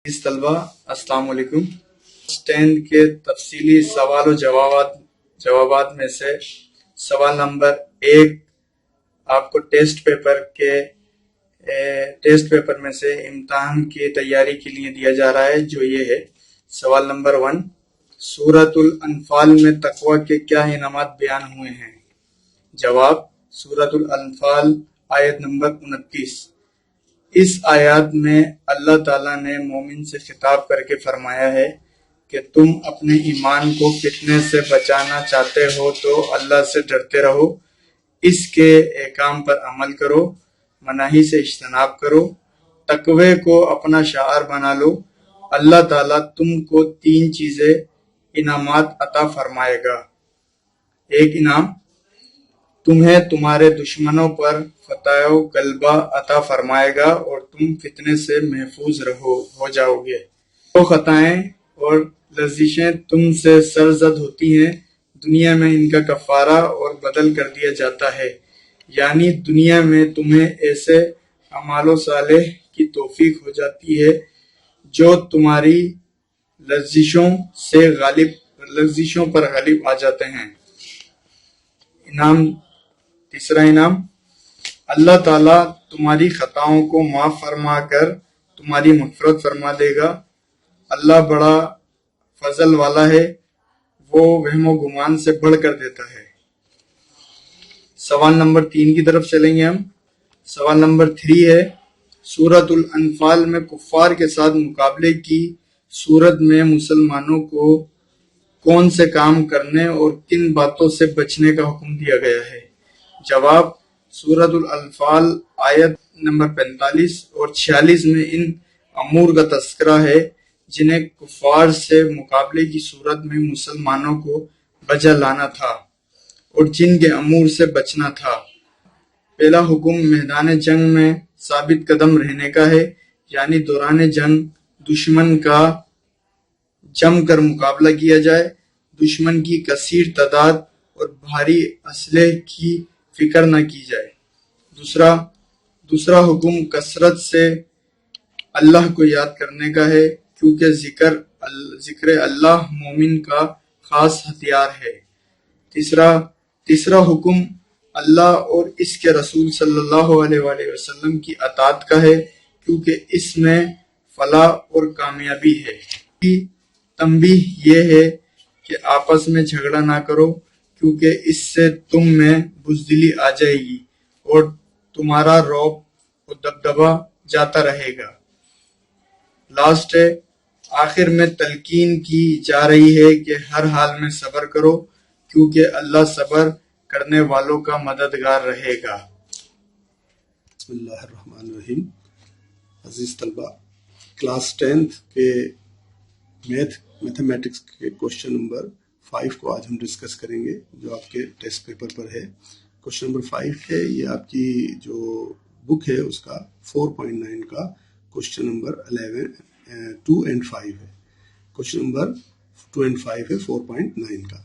इस तलबा अस्सलाम वालेकुम। 10 के तफसीली सवाल और जवाबात में से सवाल नंबर 1 आपको टेस्ट पेपर में से इम्तिहान की तैयारी के लिए दिया जा रहा है, जो ये है। सवाल नंबर 1, सूरतुल अनफाल में तकवा के क्या इनामात बयान हुए हैं? जवाब, सूरतुल अनफाल आयत नंबर 29। इस आयत में अल्लाह ताला ने मोमिन से खिताब करके फरमाया है कि तुम अपने ईमान को फितने से बचाना चाहते हो तो अल्लाह से डरते रहो, इसके एहकाम पर अमल करो, मनाही से इज्तनाब करो, तकवे को अपना शार बना लो। अल्लाह ताला तुमको 3 चीजें इनामात अता फरमाएगा। एक इनाम, तुम्हें तुम्हारे दुश्मनों पर फतह गलबा अता फरमाएगा और तुम फितने से महफूज हो जाओगे। तो खताएं और लज़िशें तुमसे सरजद होती हैं, दुनिया में इनका कफारा और बदल कर दिया जाता है, यानी दुनिया में तुम्हें ऐसे अमालो सालेह की तौफीक हो जाती है जो तुम्हारी लज़िशों पर गालिब आ जाते हैं। तीसरा इनाम, अल्लाह ताला तुम्हारी खताओं को माफ फरमा कर तुम्हारी मग़फ़िरत फरमा देगा। अल्लाह बड़ा फजल वाला है, वो वहमो गुमान से बढ़कर देता है। सवाल नंबर 3 की तरफ चलेंगे हम। सवाल नंबर 3 है, सूरतुल अनफाल में कुफ्फार के साथ मुकाबले की सूरत में मुसलमानों को कौन से काम करने और किन बातों से बचने का हुक्म दिया गया है? जवाब, सूरतुल अनफाल आयत नंबर 45 और 46 में इन अमूर का तस्करा है जिन्हें कुफार से मुकाबले की सूरत में मुसलमानों को बजा लाना था और जिनके अमूर से बचना था। पहला हुक्म मैदान जंग में साबित कदम रहने का है, यानी दौरान जंग दुश्मन का जमकर मुकाबला किया जाए, दुश्मन की कसीर तादाद और भारी असलहे की फिक्र न की जाए। दूसरा हुक्म कसरत से अल्लाह को याद करने का है, क्योंकि जिक्र अल्लाह मोमिन का खास हथियार है। तीसरा हुक्म अल्लाह और इसके रसूल सल्लल्लाहु अलैहि वसल्लम की अताअत का है, क्योंकि इसमें फलाह और कामयाबी है। तंबीह यह है कि आपस में झगड़ा ना करो, क्योंकि इससे तुम में बुज़दिली आ जाएगी और तुम्हारा रौब और दबदबा जाता रहेगा। लास्ट है, आखिर में तलकीन की जा रही है कि हर हाल में सब्र करो, क्योंकि अल्लाह सब्र करने वालों का मददगार रहेगा। बिस्मिल्लाहिर्रहमानिर्रहीम। अजीज तलबा, क्लास 10th के मैथमेटिक्स के क्वेश्चन नंबर 5 को आज हम डिस्कस करेंगे, जो आपके टेस्ट पेपर पर है। क्वेश्चन नंबर 5 है, ये आपकी जो बुक है उसका 4.9 का क्वेश्चन नंबर 2 and 5 है। क्वेश्चन नंबर 2 and 5 है 4.9 का।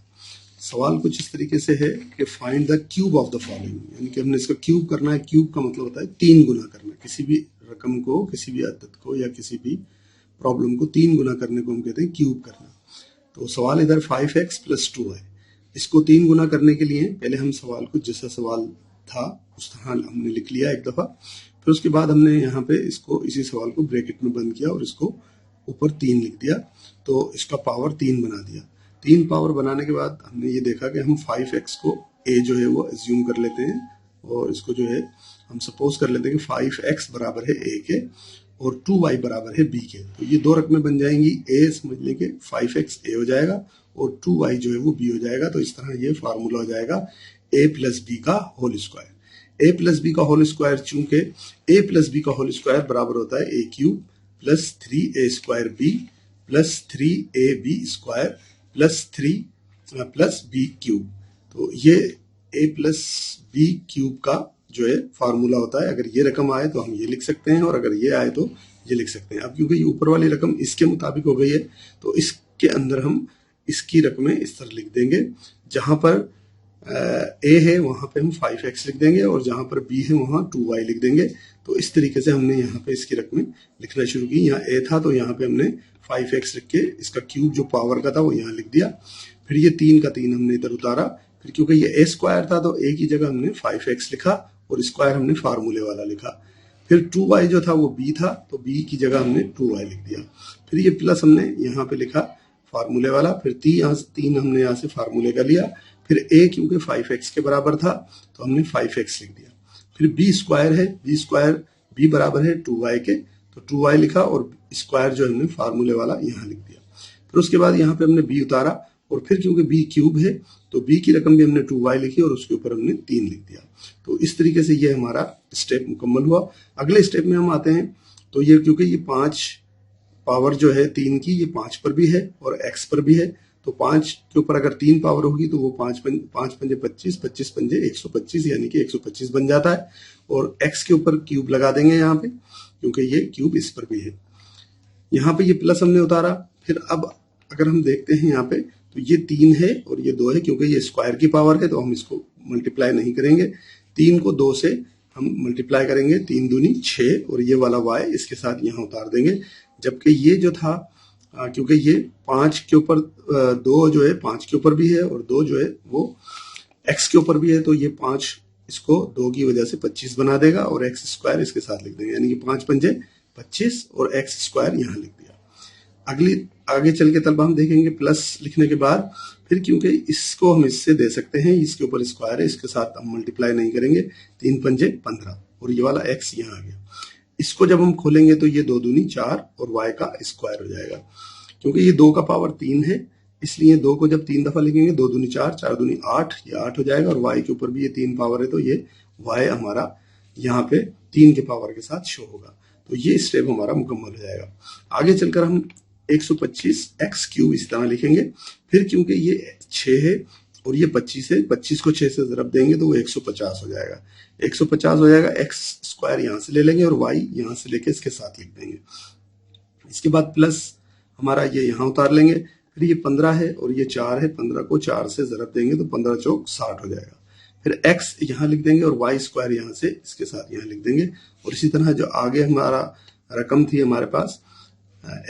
सवाल कुछ इस तरीके से है कि find the cube of the following, यानी कि हमने इसका क्यूब करना है। क्यूब का मतलब होता है 3 गुना करना, किसी भी रकम को, किसी भी अदद को या किसी भी प्रॉब्लम को 3 गुना करने को हम कहते हैं क्यूब करना। तो सवाल इधर 5x + 2 है। इसको 3 गुना करने के लिए पहले हम सवाल को जैसा सवाल था उस तरह हमने लिख लिया एक दफा, फिर उसके बाद हमने यहाँ पे इसको इसी सवाल को ब्रैकेट में बंद किया और इसको ऊपर 3 लिख दिया, तो इसका पावर 3 बना दिया। 3 पावर बनाने के बाद हमने ये देखा कि हम 5x को a जो है वो एज्यूम कर लेते हैं और इसको जो है हम सपोज कर लेते हैं कि 5x बराबर है a के और 2y बराबर है b के। तो ये 2 रकमें बन जाएंगी। a समझ लें कि 5x a हो जाएगा और 2y जो है वो b हो जाएगा। तो इस तरह ये फार्मूला हो जाएगा a + b का होल स्क्वायर। a + b का होल स्क्वायर, चूंकि a + b का होल स्क्वायर बराबर होता है a³ + 3a² b + 3ab² + 3 + b³। तो ये a + b³ का जो है फार्मूला होता है। अगर ये रकम आए तो हम ये लिख सकते हैं और अगर ये आए तो ये लिख सकते हैं। अब क्योंकि ये ऊपर वाली रकम इसके मुताबिक हो गई है, तो इसके अंदर हम इसकी रकमें इस तरह लिख देंगे, जहां पर ए है वहां पे हम 5x लिख देंगे और जहां पर बी है वहां 2y लिख देंगे। तो इस तरीके से हमने यहाँ पे इसकी रकमें लिखना शुरू की। यहाँ ए था तो यहाँ पे हमने 5x लिख के इसका क्यूब जो पावर का था वो यहाँ लिख दिया। फिर ये 3 का 3 हमने इधर उतारा। फिर क्योंकि ये ए स्क्वायर था तो ए की जगह हमने 5x लिखा और स्क्वायर हमने फार्मूले वाला लिखा। फिर 2y जो था वो b था तो b की जगह हमने 2y लिख दिया। फिर ये प्लस हमने यहाँ पे लिखा फार्मूले वाला। फिर 3 हमने यहाँ से फार्मूले का लिया। फिर a क्योंकि 5x के बराबर था तो हमने 5x लिख दिया। फिर b स्क्वायर है, b बराबर है 2y के तो 2y लिखा और स्क्वायर जो हमने फार्मूले वाला यहाँ लिख दिया। फिर उसके बाद यहाँ पे हमने b उतारा और फिर क्योंकि b क्यूब है तो b की रकम भी हमने 2y लिखी और उसके ऊपर हमने 3 लिख दिया। तो इस तरीके से ये हमारा स्टेप मुकम्मल हुआ। अगले स्टेप में हम आते हैं तो ये क्योंकि ये 5 पावर जो है 3 की ये 5 पर भी है और x पर भी है तो 5 के ऊपर अगर 3 पावर होगी तो वो 5 पंजे 25, 25 पंजे 125 यानी कि 125 बन जाता है। और x के ऊपर क्यूब लगा देंगे यहाँ पे क्योंकि ये क्यूब इस पर भी है। यहाँ पे ये प्लस हमने उतारा। फिर अब अगर हम देखते हैं यहाँ पे तो ये 3 है और ये 2 है क्योंकि ये स्क्वायर की पावर है तो हम इसको मल्टीप्लाई नहीं करेंगे। 3 को 2 से हम मल्टीप्लाई करेंगे, 3 दूनी 6 और ये वाला y इसके साथ यहाँ उतार देंगे। जबकि ये जो था क्योंकि ये 5 के ऊपर 2 जो है 5 के ऊपर भी है और 2 जो है वो x के ऊपर भी है तो ये 5 इसको 2 की वजह से 25 बना देगा और x स्क्वायर इसके साथ लिख देंगे यानी कि 5 पंजे 25 और x स्क्वायर यहाँ लिख दिया। आगे चल के तब हम देखेंगे प्लस लिखने के बाद फिर क्योंकि इसको हम इससे दे सकते हैं, इसके ऊपर स्क्वायर है इसके साथ हम मल्टीप्लाई नहीं करेंगे, 3 पंजे 15 और ये वाला x यहाँ आ गया। इसको जब हम खोलेंगे तो ये 2 दूनी 4 और y का स्क्वायर हो जाएगा। क्योंकि ये 2 का पावर 3 है इसलिए 2 को जब 3 दफा लिखेंगे 2 दूनी 4, 4 दूनी 8, ये 8 हो जाएगा और y के ऊपर भी ये 3 पावर है तो ये y हमारा यहाँ पे 3 के पावर के साथ शो होगा। तो ये स्टेप हमारा मुकम्मल हो जाएगा। आगे चलकर हम 125 x क्यूब इस तरह लिखेंगे। फिर क्योंकि ये 6 है और ये 25 है, 25 को 6 से ज़रब देंगे तो वो 150 हो जाएगा। 150 हो जाएगा, x स्क्वायर यहाँ से ले लेंगे और y यहाँ से लेके इसके साथ लिख देंगे। इसके बाद प्लस हमारा ये यहाँ उतार लेंगे। फिर ये 15 है और ये 4 है, 15 को 4 से ज़रब देंगे तो 15 चौक 60 हो जाएगा। फिर x यहाँ लिख देंगे और y स्क्वायर यहाँ से इसके साथ यहाँ लिख देंगे। और इसी तरह जो आगे हमारा रकम थी हमारे पास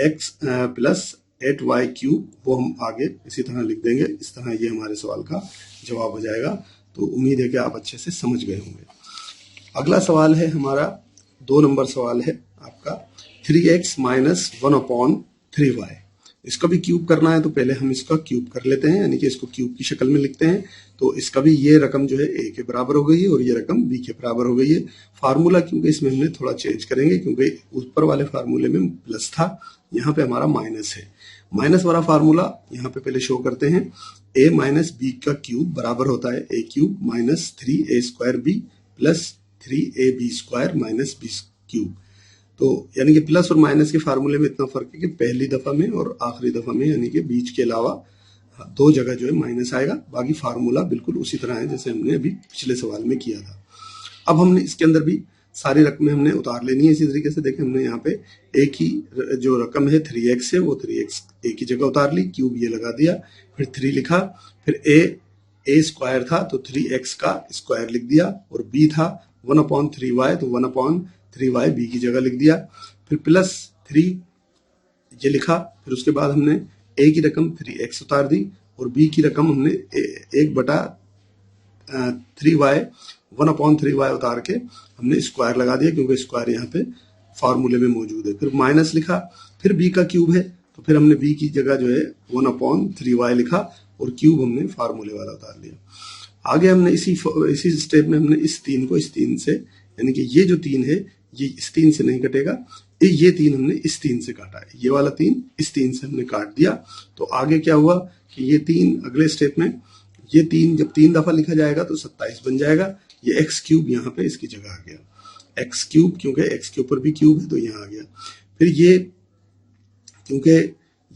x प्लस 8y क्यूब वो हम आगे इसी तरह लिख देंगे। इस तरह ये हमारे सवाल का जवाब हो जाएगा। तो उम्मीद है कि आप अच्छे से समझ गए होंगे। अगला सवाल है हमारा 2 नंबर सवाल है आपका 3x माइनस 1/3y। इसका भी क्यूब करना है तो पहले हम इसका क्यूब कर लेते हैं यानी कि इसको क्यूब की शक्ल में लिखते हैं। तो इसका भी ये रकम जो है a के बराबर हो गई है और ये रकम b के बराबर हो गई है। फार्मूला क्योंकि इसमें हमने थोड़ा चेंज करेंगे क्योंकि ऊपर वाले फार्मूले में प्लस था, यहाँ पे हमारा माइनस है। माइनस वाला फार्मूला यहाँ पे पहले शो करते हैं। a माइनस b का क्यूब बराबर होता है a cube minus 3a square b plus 3ab square minus b cube. तो यानी कि प्लस और माइनस के फार्मूले में इतना फर्क है कि पहली दफा में और आखिरी दफा में यानी कि बीच के अलावा 2 जगह जो है माइनस आएगा। बाकी फार्मूला बिल्कुल उसी तरह है जैसे हमने अभी पिछले सवाल में किया था। अब हमने इसके अंदर भी सारी रकमें हमने उतार लेनी है। इसी तरीके से देखें हमने यहाँ पे एक ही जो रकम है 3x है वो 3x a की जगह उतार ली, क्यूब ये लगा दिया, फिर 3 लिखा, फिर a स्क्वायर था तो 3x का स्क्वायर लिख दिया और b था 1/3y तो 1/3y b की जगह लिख दिया, फिर प्लस 3 ये लिखा। फिर उसके बाद हमने a की रकम 3x उतार दी और b की रकम हमने 1/3y 1/3y उतार के हमने स्क्वायर लगा दिया क्योंकि स्क्वायर यहाँ पे फार्मूले में मौजूद है। फिर माइनस लिखा, फिर b का क्यूब है तो फिर हमने b की जगह जो है 1/3y लिखा और क्यूब हमने फार्मूले वाला उतार लिया। आगे हमने इसी स्टेप में हमने इस 3 को इस 3 से यानी कि ये जो 3 है ये इस 3 से नहीं कटेगा, ये 3 हमने इस 3 से काटा है, ये वाला 3 इस 3 से हमने काट दिया। तो आगे क्या हुआ कि ये 3 अगले स्टेप में ये 3 जब 3 दफा लिखा जाएगा तो 27 बन जाएगा। ये x क्यूब यहाँ पे इसकी जगह आ गया, x क्यूब क्योंकि x के ऊपर भी क्यूब है तो यहाँ आ गया। फिर ये क्योंकि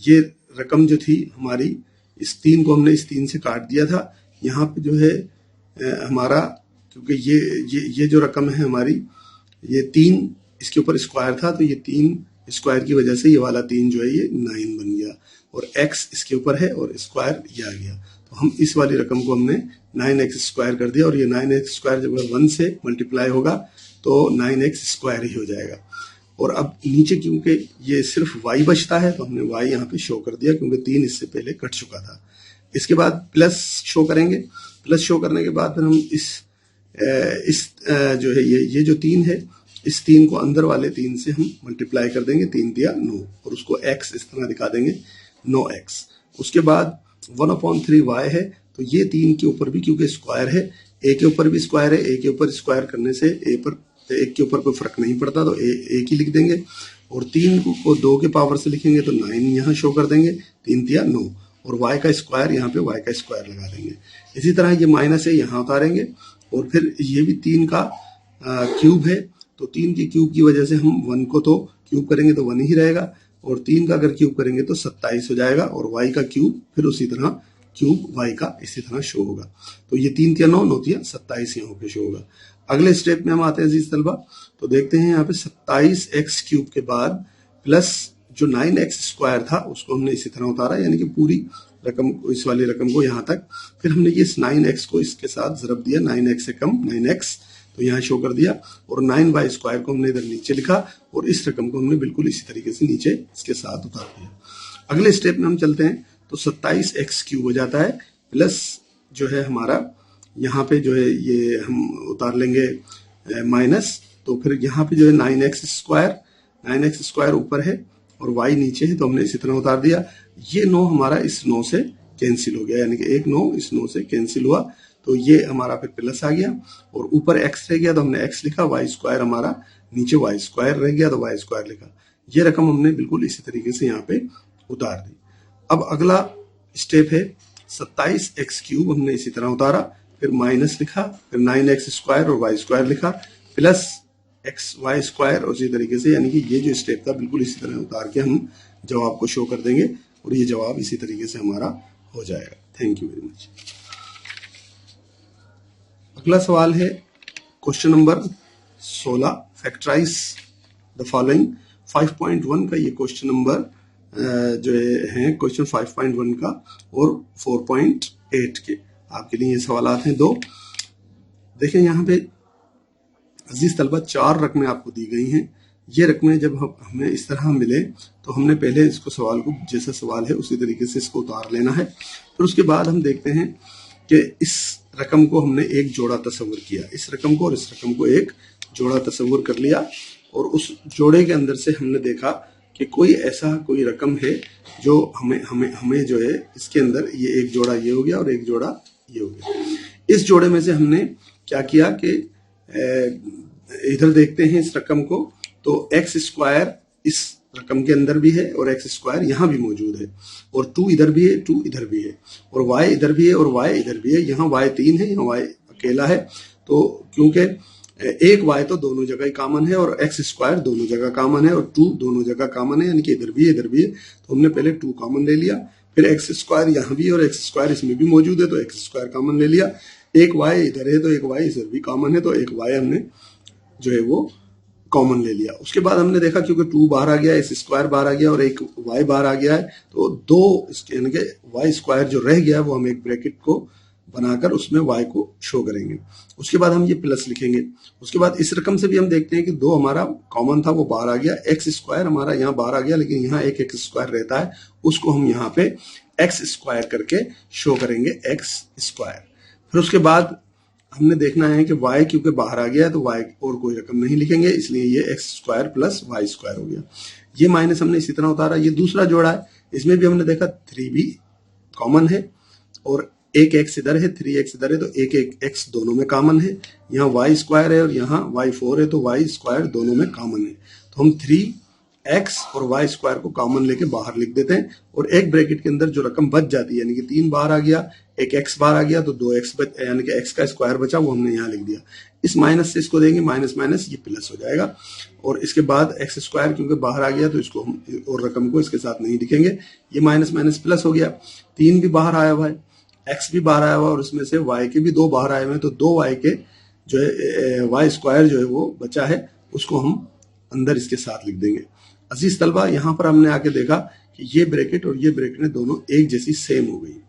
ये रकम जो थी हमारी इस 3 को हमने इस 3 से काट दिया था, यहाँ पे जो है हमारा क्योंकि ये जो रकम है हमारी ये 3 इसके ऊपर स्क्वायर था तो ये 3 स्क्वायर की वजह से ये वाला 3 जो है ये 9 बन गया और x इसके ऊपर है और स्क्वायर ये आ गया। तो हम इस वाली रकम को हमने 9x² कर दिया, और ये 9x² जब 1 से मल्टीप्लाई होगा तो 9x² ही हो जाएगा। और अब नीचे क्योंकि ये सिर्फ y बचता है तो हमने y यहाँ पे शो कर दिया, क्योंकि 3 इससे पहले कट चुका था। इसके बाद प्लस शो करेंगे। प्लस शो करने के बाद फिर हम जो है ये जो 3 है, इस 3 को अंदर वाले 3 से हम मल्टीप्लाई कर देंगे, 3 दिया 9, और उसको x इस तरह दिखा देंगे 9x। उसके बाद 1/3y है, तो ये 3 के ऊपर भी क्योंकि स्क्वायर है, a के ऊपर भी स्क्वायर है, a के ऊपर स्क्वायर करने से एक के ऊपर कोई फर्क नहीं पड़ता, तो एक ही लिख देंगे। और 3 को 2 के पावर से लिखेंगे तो 9 यहाँ शो कर देंगे, 3 दिया 9, और y का स्क्वायर यहाँ पे y का स्क्वायर लगा देंगे। इसी तरह ये माइनस है यहाँ उतारेंगे, और फिर ये भी 3 का क्यूब है, तो 3 के क्यूब की वजह से हम 1 को तो क्यूब करेंगे तो 1 ही रहेगा, और 3 का अगर क्यूब करेंगे तो 27 हो जाएगा, और y का क्यूब फिर उसी तरह क्यूब y का इसी तरह शो होगा। तो ये 3 तिया 9, 9 तिया 27 यहाँ पे शो होगा। अगले स्टेप में हम आते हैं अजीज तलबा, तो देखते हैं यहाँ पे 27x³ के बाद प्लस जो 9x² था उसको हमने इसी तरह उतारा, यानी कि पूरी रकम, इस वाली रकम को यहाँ तक। फिर हमने ये 9x को इसके साथ ज़रब दिया, 9x से कम 9x, तो यहाँ शो कर दिया, और 9y² को हमने इधर नीचे लिखा, और इस रकम को हमने बिल्कुल इसी तरीके से नीचे इसके साथ उतार दिया। अगले स्टेप में हम चलते हैं, तो 27x³ हो जाता है, प्लस जो है हमारा यहाँ पे जो है ये हम उतार लेंगे माइनस, तो फिर यहाँ पे जो है 9x² ऊपर है और y नीचे है, तो हमने इसी तरह उतार दिया। ये 9 हमारा इस 9 से कैंसिल हो गया, यानी कि एक 9 इस 9 से कैंसिल हुआ, तो ये हमारा फिर प्लस आ गया, और ऊपर x रह गया तो हमने x लिखा, y² हमारा नीचे y² रह गया तो y² लिखा। ये रकम हमने बिल्कुल इसी तरीके से यहाँ पे उतार दी। अब अगला स्टेप है 27x³ हमने इसी तरह उतारा, फिर माइनस लिखा, फिर 9x² और y² लिखा, प्लस xy² और इसी तरीके से, यानी कि ये जो स्टेप था बिल्कुल इसी तरह उतार के हम जवाब को शो कर देंगे, और ये जवाब इसी तरीके से हमारा हो जाएगा। Thank you very much. अगला सवाल है question number 16, factorise the following. 5.1 का ये क्वेश्चन नंबर जो है क्वेश्चन 5.1 का, और 4.8 के आपके लिए ये सवालात हैं 2। देखें यहाँ पे अजीज तलबा 4 रकमें आपको दी गई हैं। ये रकमें जब हमें इस तरह मिले तो हमने पहले इसको सवाल को जैसा सवाल है उसी तरीके से इसको उतार लेना है। फिर उसके बाद हम देखते हैं कि इस रकम को हमने एक जोड़ा तस्वुर किया, इस रकम को और इस रकम को एक जोड़ा तस्वुर कर लिया, और उस जोड़े के अंदर से हमने देखा कि कोई ऐसा कोई रकम है जो हमें जो है इसके अंदर ये एक जोड़ा ये हो गया और एक जोड़ा ये हो गया। इस जोड़े में से हमने क्या किया कि इधर देखते हैं इस रकम को, तो x² इस रकम के अंदर भी है और x² यहाँ भी मौजूद है, और 2 इधर भी है, 2 इधर भी है, और y इधर भी है और y इधर भी है। यहाँ y 3 है, यहाँ y अकेला है, तो क्योंकि एक y तो दोनों जगह ही कॉमन है और x² दोनों जगह कॉमन है और 2 दोनों जगह कॉमन है, यानी कि इधर भी है इधर भी है, तो हमने पहले 2 कॉमन ले लिया, फिर x² यहाँ भी है और x² इसमें भी मौजूद है, तो x² कॉमन ले लिया। एक y इधर है तो एक y इधर भी कॉमन है, तो एक y हमने जो है वो कॉमन ले लिया। उसके बाद हमने देखा क्योंकि 2 बाहर आ गया, x² बाहर आ गया और एक y बाहर आ गया है, तो 2 यानी कि y² जो रह गया है वो हम एक ब्रैकेट को बनाकर उसमें y को शो करेंगे। उसके बाद हम ये प्लस लिखेंगे। उसके बाद इस रकम से भी हम देखते हैं कि 2 हमारा कॉमन था वो बाहर आ गया, x² हमारा यहाँ बाहर आ गया, लेकिन यहाँ एक x² रहता है, उसको हम यहाँ पे x² करके शो करेंगे x²। फिर उसके बाद हमने देखना है कि y क्योंकि बाहर आ गया है तो y और कोई रकम नहीं लिखेंगे, इसलिए ये x² प्लस y² हो गया। ये माइनस हमने इसी तरह उतारा। ये दूसरा जोड़ा है, इसमें भी हमने देखा 3 भी कॉमन है और एक x इधर है 3x इधर है, तो एक एक x दोनों में कॉमन है। यहाँ y² है और यहाँ y4 है, तो y² दोनों में कॉमन है, तो हम 3x और y² को कॉमन लेके बाहर लिख देते हैं, और एक ब्रैकेट के अंदर जो रकम बच जाती है, यानी कि 3 बाहर आ गया, एक x बाहर आ गया, तो 2x यानी कि x का स्क्वायर बचा वो हमने यहाँ लिख दिया। इस माइनस से इसको देंगे माइनस माइनस, ये प्लस हो जाएगा, और इसके बाद x² क्योंकि बाहर आ गया तो इसको हम और रकम को इसके साथ नहीं लिखेंगे, ये माइनस माइनस प्लस हो गया। 3 भी बाहर आया हुआ है, x भी बाहर आया हुआ है, और उसमें से y के भी 2 बाहर आए हुए हैं, तो 2y के जो है y² जो है वो बचा है, उसको हम अंदर इसके साथ लिख देंगे। अजीज तलबा यहाँ पर हमने आके देखा कि ये ब्रैकेट और ये ब्रैकेट दोनों एक जैसी सेम हो गई।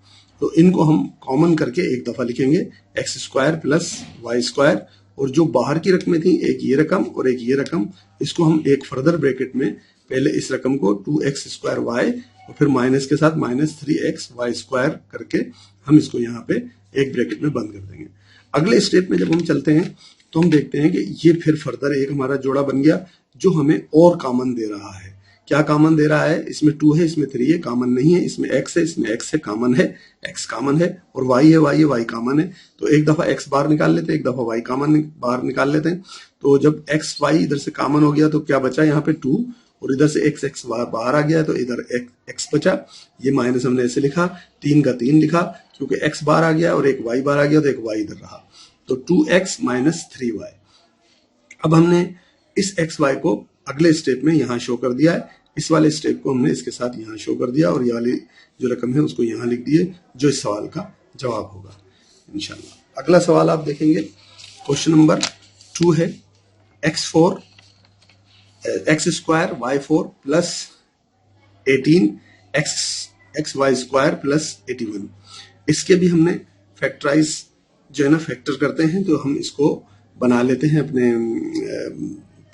तो इनको हम कॉमन करके एक दफा लिखेंगे X square plus Y square, और जो बाहर की रकमें थी एक ये रकम और एक ये रकम, इसको हम एक फर्दर ब्रैकेट में पहले इस रकम को 2x स्क्वायर वाई और फिर माइनस के साथ माइनस 3x वाई स्क्वायर करके हम इसको यहाँ पे एक ब्रैकेट में बंद कर देंगे। अगले स्टेप में जब हम चलते हैं तो हम देखते हैं कि ये फिर फर्दर एक हमारा जोड़ा बन गया जो हमें और कॉमन दे रहा है। क्या कॉमन दे रहा है? इसमें 2 है, इसमें 3 है, कॉमन नहीं है, इसमें x है, इसमें x है, कॉमन है, x कॉमन है, और y है, y है, y कॉमन है। तो एक दफा x बाहर निकाल लेते हैं, एक दफा y कॉमन बाहर निकाल लेते हैं। तो जब x y इधर से कॉमन हो गया तो क्या बचा यहाँ पे 2, और इधर से x बाहर आ गया तो इधर x बचा। ये माइनस हमने ऐसे लिखा, 3 का 3 लिखा क्योंकि x बाहर आ गया और एक y बाहर आ गया तो एक y इधर रहा, तो 2x माइनस 3y। अब हमने इस xy को अगले स्टेप में यहाँ शो कर दिया है, इस वाले स्टेप को हमने इसके साथ यहाँ शो कर दिया, और ये वाली जो रकम है उसको यहाँ लिख दिए, जो इस सवाल का जवाब होगा इंशाल्लाह। अगला सवाल आप देखेंगे, क्वेश्चन नंबर 2 है X square Y 4 plus 18 X Y square plus 81। इसके भी हमने फैक्टराइज जो है ना फैक्टर करते हैं, तो हम इसको बना लेते हैं अपने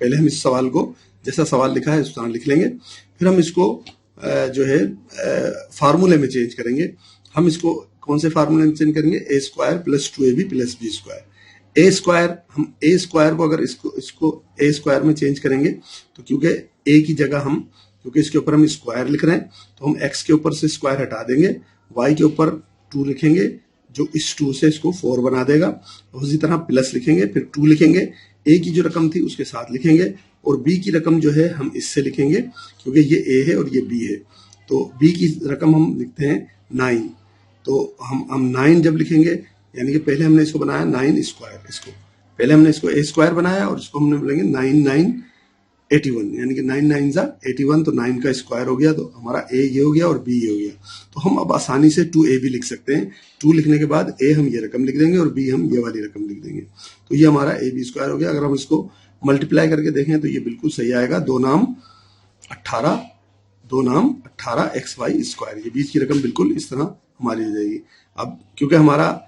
पहले हम इस सवाल को जैसा सवाल लिखा है उस तरह लिख लेंगे, फिर हम इसको जो है फार्मूले में चेंज करेंगे। हम इसको कौन से फार्मूले में चेंज करेंगे? A square plus 2ab plus B square. A square, हम ए स्क्वायर को अगर इसको ए स्क्वायर में चेंज करेंगे तो क्योंकि ए की जगह हम, क्योंकि इसके ऊपर हम स्क्वायर लिख रहे हैं तो हम एक्स के ऊपर से स्क्वायर हटा देंगे, वाई के ऊपर 2 लिखेंगे जो इस 2 से इसको 4 बना देगा, उसी तरह प्लस लिखेंगे, फिर 2 लिखेंगे, ए की जो रकम थी उसके साथ लिखेंगे, और बी की रकम जो है हम इससे लिखेंगे क्योंकि ये ए है और ये बी है, तो बी की रकम हम लिखते हैं 9। तो हम 9 जब लिखेंगे, यानी कि पहले हमने इसको बनाया 9 स्क्वायर, इसको पहले हमने इसको ए स्क्वायर बनाया और इसको हमने बोलेंगे 9 9 81, यानी कि 9 9 जा 81, तो 9 का स्क्वायर हो गया, तो हमारा ए ये हो गया और बी ये हो गया। तो हम अब आसानी से 2a भी लिख सकते हैं। 2 लिखने के बाद ए हम ये रकम लिख देंगे और बी हम ये वाली रकम लिख देंगे, तो ये हमारा ए बी स्क्वायर हो गया। अगर हम इसको मल्टीप्लाई करके देखें तो ये बिल्कुल सही आएगा, 2 नाम 18 एक्स वाई स्क्वायर, ये बीच की रकम बिल्कुल इस तरह हमारी हो जाएगी। अब क्योंकि हमारा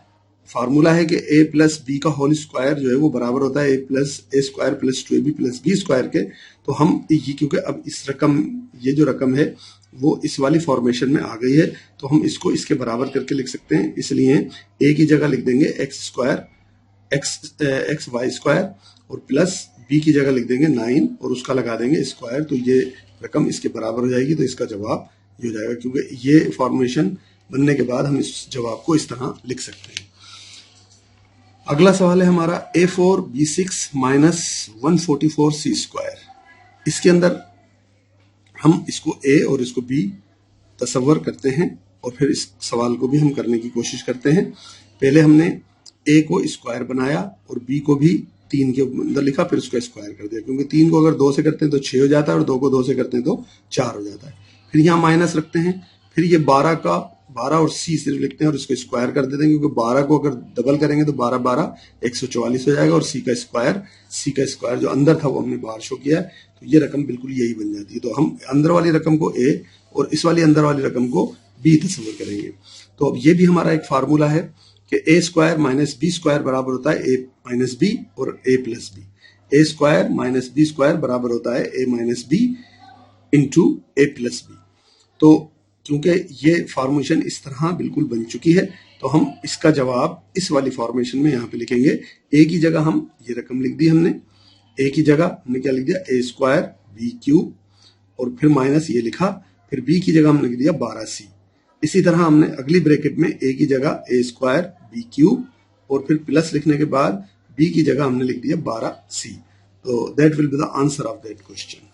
फार्मूला है कि a प्लस बी का होल स्क्वायर जो है वो बराबर होता है A square plus 2ab plus B square के, तो हम ये क्योंकि अब इस रकम, ये जो रकम है वो इस वाली फॉर्मेशन में आ गई है, तो हम इसको इसके बराबर करके लिख सकते हैं। इसलिए a की जगह लिख देंगे X square X Y square, और प्लस b की जगह लिख देंगे 9 और उसका लगा देंगे स्क्वायर, तो ये रकम इसके बराबर हो जाएगी। तो इसका जवाब ये हो जाएगा, क्योंकि ये फॉर्मेशन बनने के बाद हम इस जवाब को इस तरह लिख सकते हैं। अगला सवाल है हमारा A4 B6 minus 144 C square. इसके अंदर हम इसको A और इसको B तसव्वुर करते हैं और फिर इस सवाल को भी हम करने की कोशिश करते हैं। पहले हमने A को स्क्वायर बनाया और B को भी 3 के अंदर लिखा, फिर उसको स्क्वायर कर दिया, क्योंकि 3 को अगर 2 से करते हैं तो 6 हो जाता है और 2 को 2 से करते हैं तो 4 हो जाता है। फिर यहाँ माइनस रखते हैं, फिर ये 12 और C सिर्फ लिखते हैं और इसको स्क्वायर कर देते हैं, क्योंकि 12 को अगर डबल करेंगे तो 12 12 144 हो जाएगा, और C का स्क्वायर जो अंदर था वो हमने बाहर शो किया है, तो ये रकम बिल्कुल यही बन जाती है। तो हम अंदर वाली रकम को A और इस वाली अंदर वाली रकम को B तस्वीर करेंगे। तो अब ये भी हमारा एक फार्मूला है कि A square minus B square बराबर होता है A माइनस B और A plus B। A square minus B square बराबर होता है A minus B into A plus B। तो क्योंकि ये फॉर्मेशन इस तरह बिल्कुल बन चुकी है, तो हम इसका जवाब इस वाली फॉर्मेशन में यहाँ पे लिखेंगे। ए की जगह हम ये रकम लिख दी, हमने ए की जगह हमने क्या लिख दिया, ए स्क्वायर बी क्यूब, और फिर माइनस ये लिखा, फिर बी की जगह हमने लिख दिया 12c। इसी तरह हमने अगली ब्रैकेट में ए की जगह ए स्क्वायर बी क्यूब और फिर प्लस लिखने के बाद बी की जगह हमने लिख दिया 12c। तो that will be the answer of that question.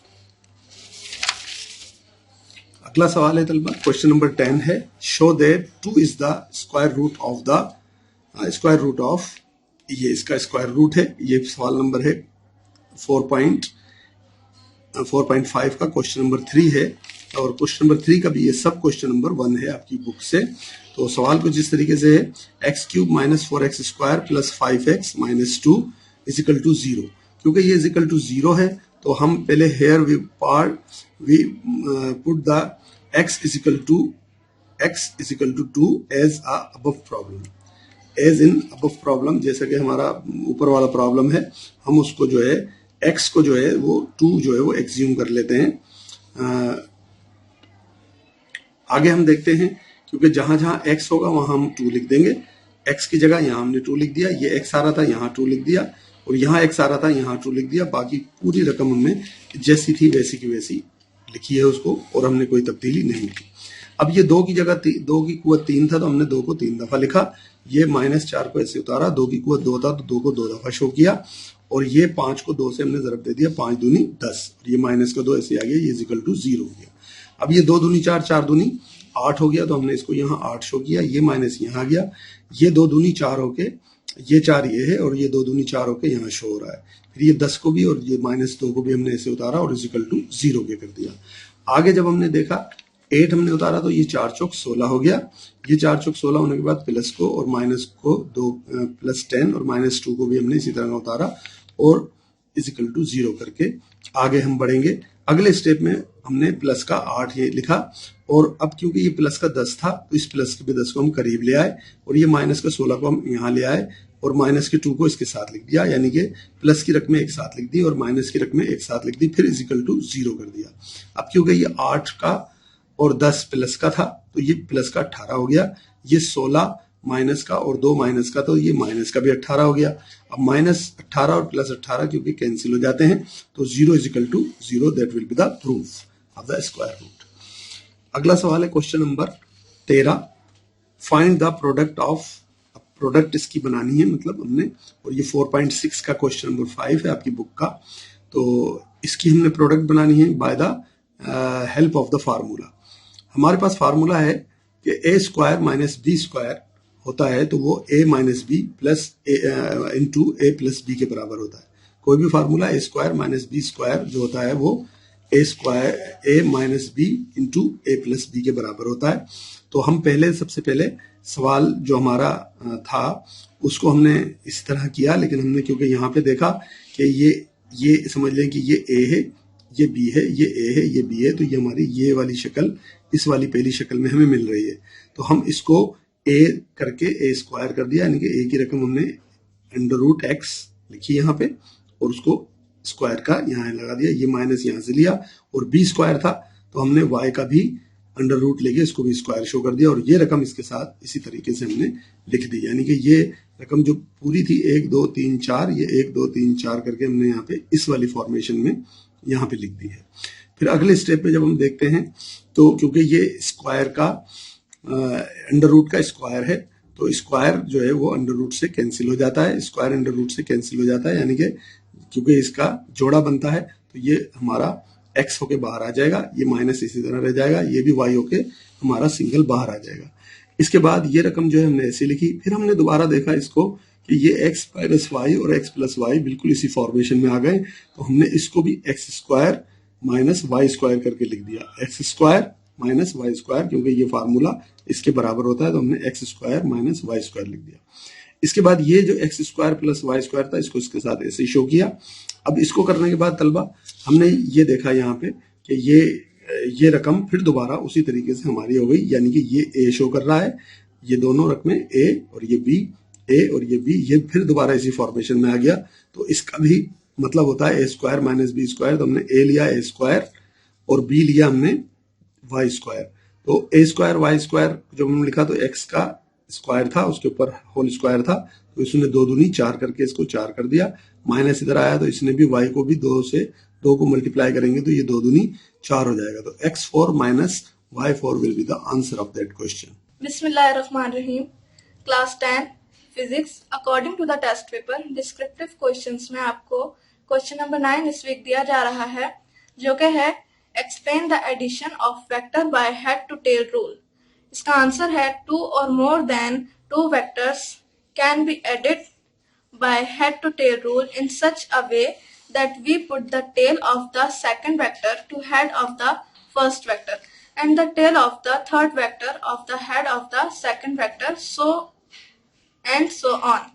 अगला सवाल है तलबा, क्वेश्चन नंबर 10 है, show that 2 is the square root of ये इसका स्क्वायर रूट है। ये सवाल नंबर है 4.5 का, क्वेश्चन नंबर 3 है, और क्वेश्चन नंबर 3 का भी ये सब क्वेश्चन नंबर 1 है आपकी बुक से। तो सवाल कुछ इस तरीके से है, X cube minus 4x square plus 5x minus 2 is equal to 0। क्योंकि ये इज इक्वल टू 0 है तो हम पहले here we put the x is equal to x is equal to 2 as a above problem, as in above problem, जैसा कि हमारा ऊपर वाला प्रॉब्लम है, हम उसको जो है x को जो है वो 2 जो है वो एक्ज्यूम कर लेते हैं। आगे हम देखते हैं, क्योंकि जहां जहां x होगा वहां हम 2 लिख देंगे। x की जगह यहां हमने 2 लिख दिया, ये x आ रहा था यहां 2 लिख दिया, और यहाँ x आ रहा था यहाँ 2 लिख दिया। बाकी पूरी रकम हमने जैसी थी वैसी की वैसी लिखी है उसको, और हमने कोई तब्दीली नहीं की। अब ये 2 की जगह 2 की कुवत 3 था तो हमने 2 को 3 दफा लिखा, ये -4 को ऐसे उतारा, 2 की कुवत 2 था तो 2 को 2 दफा शो किया, और ये 5 को 2 से हमने जरब दे दिया, 5 दूनी 10, और ये माइनस का 2 ऐसे आ गया, ये इज इक्वल टू 0 हो गया। अब ये 2 दूनी 4, 4 दूनी 8 हो गया, तो हमने इसको यहाँ 8 शो किया, ये माइनस यहाँ आ गया, ये 2 दूनी 4 होके, ये 4 ये है, और ये 2 दूनी 4 होके यहाँ शो हो रहा है। फिर ये 10 को भी और ये -2 को भी हमने ऐसे उतारा और इज इक्वल टू 0 के कर दिया। आगे जब हमने देखा 8 हमने उतारा तो ये 4 चौक 16 हो गया, ये 4 चौक 16 होने के बाद प्लस को और माइनस को 2 +10 और -2 को भी हमने इसी तरह उतारा और इज इक्वल टू 0 करके आगे हम बढ़ेंगे। अगले स्टेप में हमने प्लस का 8 ये लिखा, और अब क्योंकि ये प्लस का 10 था तो इस प्लस के 10 को हम करीब ले आए, और ये माइनस का 16 को हम यहाँ ले आए, और माइनस के 2 को इसके साथ लिख दिया, यानी कि प्लस की रकमें एक साथ लिख दी और माइनस की रकमें एक साथ लिख दी, फिर इज इक्वल टू 0 कर दिया। अब क्योंकि ये 8 का और 10 प्लस का था तो ये प्लस का 18 हो गया, ये 16 माइनस का और 2 माइनस का, तो ये माइनस का भी 18 हो गया। अब -18 और +18 क्योंकि कैंसिल हो जाते हैं तो 0 is equal to 0, that will be the proof of the square root. अगला सवाल है question number 13, find the product of, product इसकी बनानी है मतलब हमने, और ये 4.6 का क्वेश्चन नंबर 5 है आपकी बुक का, तो इसकी हमने प्रोडक्ट बनानी है by the help of the formula. हमारे पास फार्मूला है कि a² - b² होता है तो वो a - b plus into a plus b के बराबर होता है। कोई भी फार्मूला a² - b² जो होता है वो a - b into a plus b के बराबर होता है। तो हम सबसे पहले सवाल जो हमारा था उसको हमने इस तरह किया, लेकिन हमने क्योंकि यहाँ पे देखा कि ये समझ लें कि ये a है, ये b है, ये a है, ये b है, तो ये हमारी ये वाली शक्ल इस वाली पहली शक्ल में हमें मिल रही है, तो हम इसको a करके a² कर दिया, यानी कि a की रकम हमने √x लिखी यहाँ पे और उसको स्क्वायर का यहाँ लगा दिया, ये माइनस यहाँ से लिया, और b² था तो हमने y का भी √ लेके इसको भी स्क्वायर शो कर दिया, और ये रकम इसके साथ इसी तरीके से हमने लिख दी, यानी कि ये रकम जो पूरी थी 1 2 3 4, ये 1 2 3 4 करके हमने यहाँ पे इस वाली फॉर्मेशन में यहाँ पे लिख दी है। फिर अगले स्टेप में जब हम देखते हैं तो क्योंकि ये स्क्वायर का √ का स्क्वायर है तो स्क्वायर जो है वो √ से कैंसिल हो जाता है, स्क्वायर √ से कैंसिल हो जाता है, यानी कि क्योंकि इसका जोड़ा बनता है तो ये हमारा x होके बाहर आ जाएगा, ये माइनस इसी तरह रह जाएगा, ये भी y होके हमारा सिंगल बाहर आ जाएगा। इसके बाद ये रकम जो है हमने ऐसे लिखी, फिर हमने दोबारा देखा इसको कि ये x - y और x + y बिल्कुल इसी फॉर्मेशन में आ गए, तो हमने इसको भी x² - y² करके लिख दिया, x² - y², क्योंकि ये फार्मूला इसके बराबर होता है तो हमने x² - y² लिख दिया। इसके बाद ये जो x² + y² था इसको इसके साथ ऐसे ही शो किया। अब इसको करने के बाद तलबा हमने ये देखा यहाँ पे कि ये रकम फिर दोबारा उसी तरीके से हमारी हो गई, यानी कि ये a शो कर रहा है, ये दोनों रकमें a और ये b, a और ये b, ये फिर दोबारा इसी फॉर्मेशन में आ गया, तो इसका भी मतलब होता है a² - b², तो हमने a लिया a² और b लिया हमने y², तो a² y² जब हमने लिखा तो x का स्क्वायर था उसके ऊपर होल स्क्वायर था, तो इसने 2 दूनी 4 करके इसको 4 कर दिया, माइनस इधर आया तो इसने भी y को भी 2 को मल्टीप्लाई करेंगे तो ये 2 दूनी 4 हो जाएगा, तो x4 - y4 will be the answer of that question. बिस्मिल्लाहिर्रहमानिर्रहीम। Class 10 physics according to the test paper descriptive questions में आपको क्वेश्चन नंबर 9 इस वीक दिया जा रहा है, जो कि है explain the addition of vector by head to tail rule. इसका आंसर है 2 or more than 2 vectors can be added by head to tail rule in such a way that we put the tail of the second vector to head of the first vector and the tail of the third vector of the head of the second vector, so on.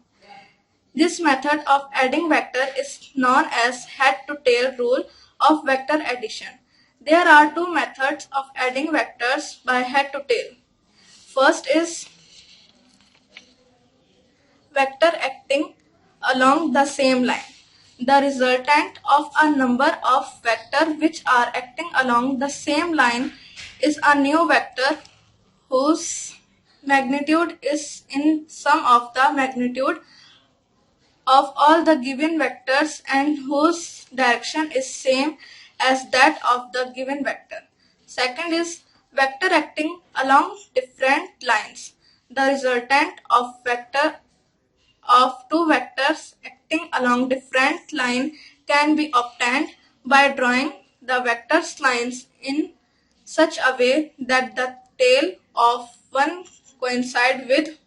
This method of adding vector is known as head to tail rule of vector addition. There are 2 methods of adding vectors by head to tail. First is vector acting along the same line. The resultant of a number of vectors which are acting along the same line is a new vector whose magnitude is in sum of the magnitude of all the given vectors and whose direction is same as that of the given vector. Second is vector acting along different lines. The resultant of two vectors acting along different line can be obtained by drawing the vectors lines in such a way that the tail of one coincide with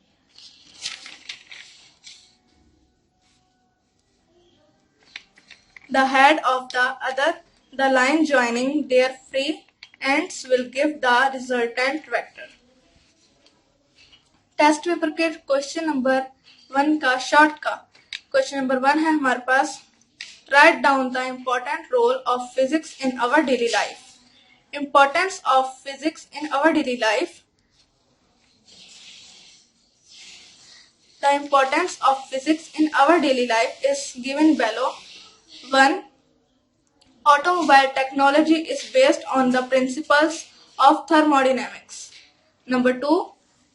the head of the other. The line joining their free ends will give the resultant vector. Test paper के question number 1 का short का question number 1 है हमारे पास, write down the important role of physics in our daily life. Importance of physics in our daily life. The importance of physics in our daily life is given below. 1. Automobile technology is based on the principles of thermodynamics. Number 2.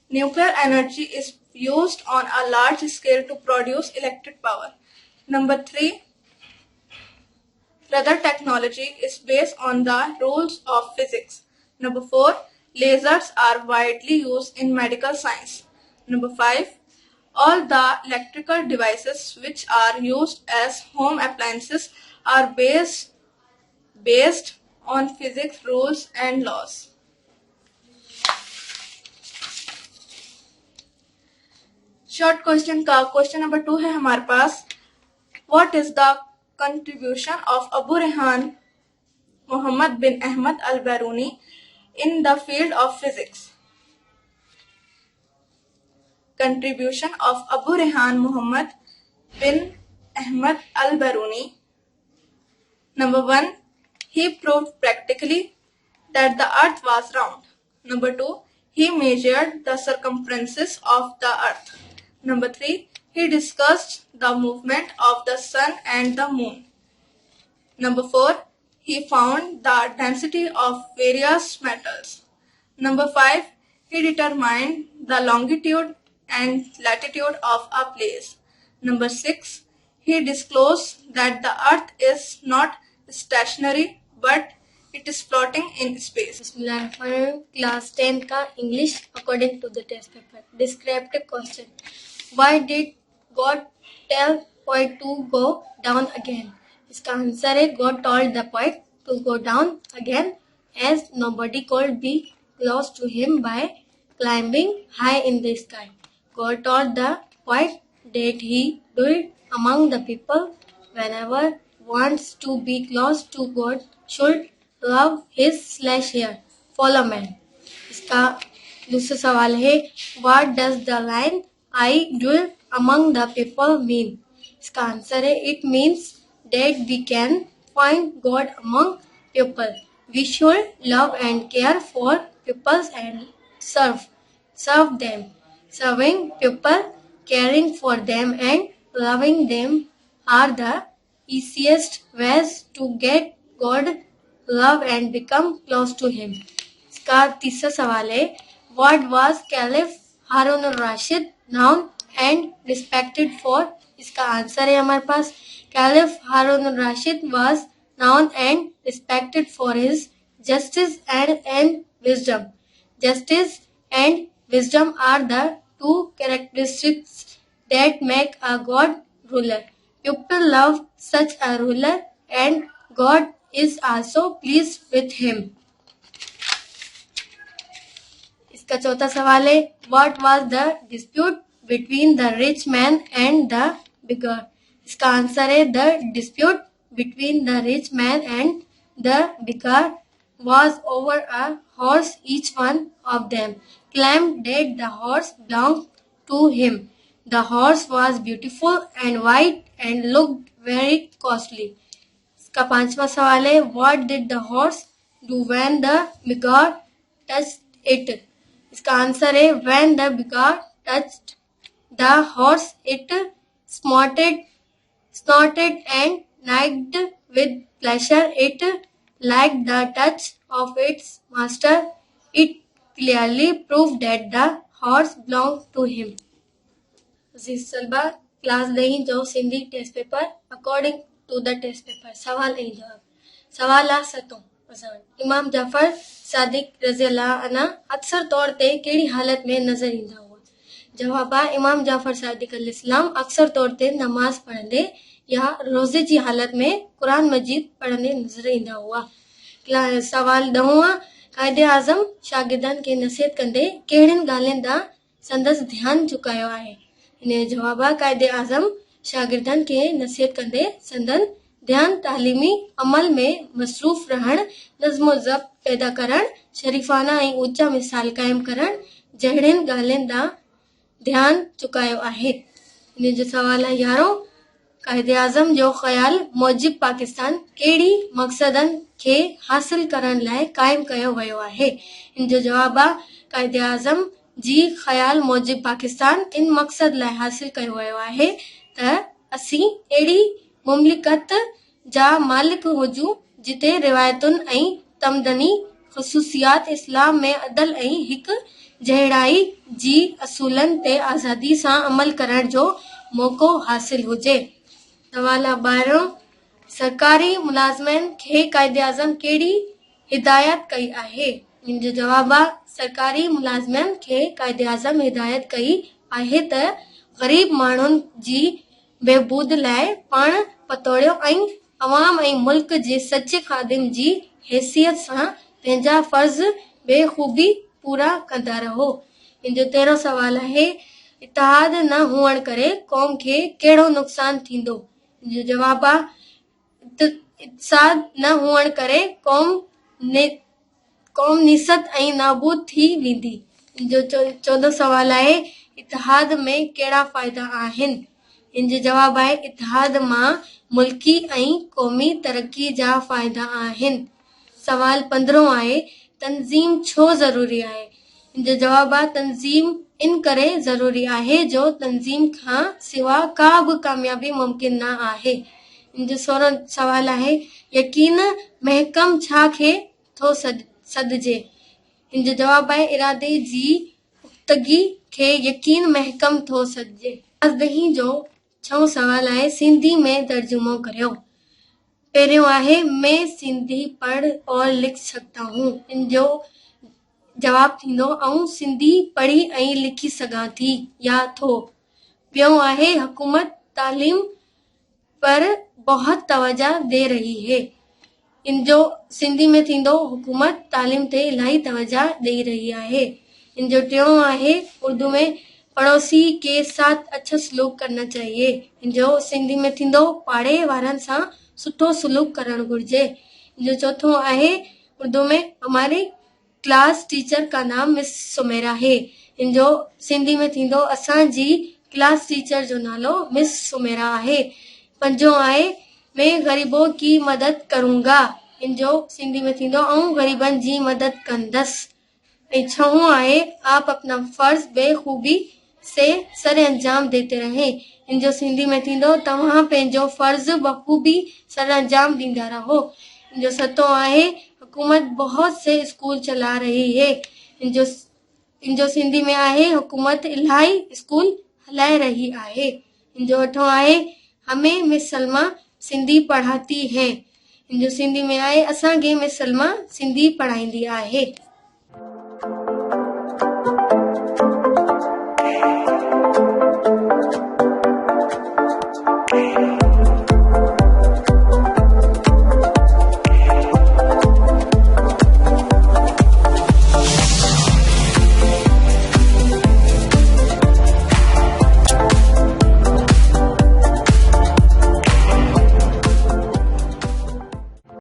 Nuclear energy is used on a large scale to produce electric power. Number 3. Weather technology is based on the rules of physics. Number 4. Lasers are widely used in medical science. Number 5. All the electrical devices which are used as home appliances are based on physics rules and laws. Short question का question number 2 है हमारे पास, what is the contribution of Abu Rehan Mohammad bin Ahmad al Biruni in the field of physics. Contribution of Abu Rehan Muhammad bin Ahmad al-Biruni. Number 1. He proved practically that the earth was round. Number 2. He measured the circumferences of the earth. Number 3. He discussed the movement of the sun and the moon. Number 4. He found the density of various metals. Number 5. He determined the longitude and latitude of a place. Number 6. He disclosed that the earth is not stationary but it is floating in space. Class 10 का English according to the test paper. Descriptive question. Why did God tell poet to go down again? इसका answer है God told the poet to go down again as nobody could be close to him by climbing high in the sky. God told the poet that he dwelt among the people. Whenever wants to be close to God should love his/her fellow man. इसका दूसरा सवाल है, What does the line I dwell among the people mean? इसका answer है, It means that we can find God among people. We should love and care for people and serve them. Serving people, caring for them and loving them are the easiest ways to get God love and become close to him. इसका तीसरा सवाल है, What was Caliph Harun al-Rashid known and respected for? इसका answer है हमारे पास, Caliph Harun al-Rashid was known and respected for his justice and wisdom. Justice and wisdom are the two characteristics that make a God ruler. People love such a ruler and God is also pleased with him. इसका चौथा सवाल है, What was the dispute between the rich man and the beggar? इसका answer है, The dispute between the rich man and the beggar was over a horse. Each one of them claimed that the horse belonged to him. The horse was beautiful and white and looked very costly. इसका पांचवा सवाल है, What did the horse do when the beggar touched it? इसका answer है when the bear touched the horse it snorted and neighed with pleasure. It liked the touch of its master. It clearly proved that the horse belonged to him. सलबा class ॾहीं जो Sindhi test paper according to the test paper सवाल ऐं जवाब। सवाल आहे सतों इमाम जाफ़र सादिक रज़ी अल्लाह अन्हु अक्सर तौर ते कहिड़ी हालत में नज़र ईंदा हुआ? जवाब आहे इमाम जाफ़र सादिक अलैहिस्सलाम अक्सर तौर ते नमाज़ पढ़ंदे या रोज़े जी हालत में क़ुरान मजीद पढ़ंदे नज़र ईंदा हुआ। सवाल ॾहों आहे क़ाइदे आज़म शागिर्दनि खे नसीहत कंदे कहिड़ियुनि ॻाल्हियुनि ॾांहुं संदसि ध्यानु चुकायो आहे? इन जो जवाब आहे क़ाइदे आज़म शागिर्दनि खे नसीहत कंदे संदन ध्यान तालीमी अमल में मसरूफ़ रहण, नज़्मो ज़ब्त पैदा करण, शरीफ़ाना ऐं ऊचा मिसाल क़ाइमु करण जहिड़ियुनि ॻाल्हियुनि ॾांहुं ध्यानु चुकायो आहे। इन जो सवाल आहे 11 क़ाइदे आज़म जो ख़्याल मौजिब पाकिस्तान कहिड़ी मक़सदनि खे हासिल करण लाइ क़ाइमु कयो वियो आहे? इन जो जवाब आहे क़ाइदे आज़म जी ख़्याल मौजिब पाकिस्तान इन मक़सद लाइ हासिल कयो वियो आहे त असीं अहिड़ी मुमलिकत जा मालिक हुजूं जिते रिवायतुनि ऐं तमदनी ख़ुसूसियात इस्लाम में अदल ऐं हिक जहिड़ाई जी असूलनि ते आज़ादी सां अमल करण जो मौक़ो हासिल हुजे। सवाल 12 सरकारी मुलाज़िमनि खे क़ाइदे आज़म कहिड़ी हिदायत कई आहे? इन जो जवाब आहे सरकारी मुलाज़िमनि खे क़ाइदे आज़म हिदायत कई आहे त ग़रीब माण्हुनि जी बहबूद लाइ पाण पतोड़ियो ऐं अवाम ऐं मुल्क जे सचे ख़ादिम जी हैसियत सां पंहिंजा फ़र्ज़ बेख़ूबी पूरा कंदा रहो। इन जो 13 सवाल आहे इतिहाद न हुअण करे क़ौम खे कहिड़ो नुक़सान थींदो? इन जो जवाब आहे इतिसाद न हुअण करे क़ौम निसत ऐं नाबूद थी वेंदी। इन जो 14 सवाल आहे इतिहाद में कहिड़ा फ़ाइदा आहिनि? इन जो जवाब आहे इतिहाद मां मुल्की ऐं क़ौमी तरक़ी जा फ़ाइदा आहिनि। सवाल 15 आहे तंज़ीम छो ज़रूरी आहे? इन जो जवाब आहे तंज़ीम इन करे ज़रूरी आहे जो तंज़ीम खां सिवा का बि कामयाबी मुमकिन न आहे। इन जो 16 सवाल आहे यकीन महकम छा खे थो सॾिजे? इन जो जवाब आहे इरादे जी पुख़्तगी खे यकीन महकम थो सॾिजे। ॾहीं जो 6 सवाल आहे सिंधी में तर्जुमो करियो। पहिरियों आहे मैं सिंधी पढ़ और लिख सकता हूँ। इन जो जवाब थींदो ऐं सिंधी पढ़ी ऐं लिखी सघां थी या थो। ॿियों आहे हुकूमत तालीम पर बहुत तवज्जो दे रही है। इन जो सिंधी में थींदो हुकूमत तालीम ते इलाही तवज्जो ॾेई रही आहे। इन जो टियों आहे उर्दू में पड़ोसी के साथ अच्छा सलूक करना चाहिए। इन जो सिंधी में थींदो पाड़े वारनि सां सुठो सलूक करणु घुरिजे। इन जो चौथों आहे उर्दू में हमारी क्लास टीचर का नाम मिस सुमेरा है। इन जो सिंधी में थींदो असांजी क्लास टीचर जो नालो मिस सुमेरा आहे। पंजों आहे मैं गरीबों की मदद करूंगा। इन जो सिंधी में थींदो ऐं ग़रीबनि जी मदद कंदसि। ऐं छहों आहे आप अपना फर्ज बेखूबी से सरे अंजाम देते रहें। इन जो सिंधी में थींदो तव्हां पंहिंजो फर्ज बखूबी सरे अंजाम ॾींदा रहो। इन जो सतों आहे हुकूमत बहुत से स्कूल चला रही है। इन जो सिंधी में आहे हुकूमत इलाही स्कूल हलाए रही आहे। इन जो 8 आहे हमें मिस सलमा सिंधी पढ़ाती है। इन जो सिंधी में आहे असांखे मिस सलमा सिंधी पढ़ाईंदी आहे।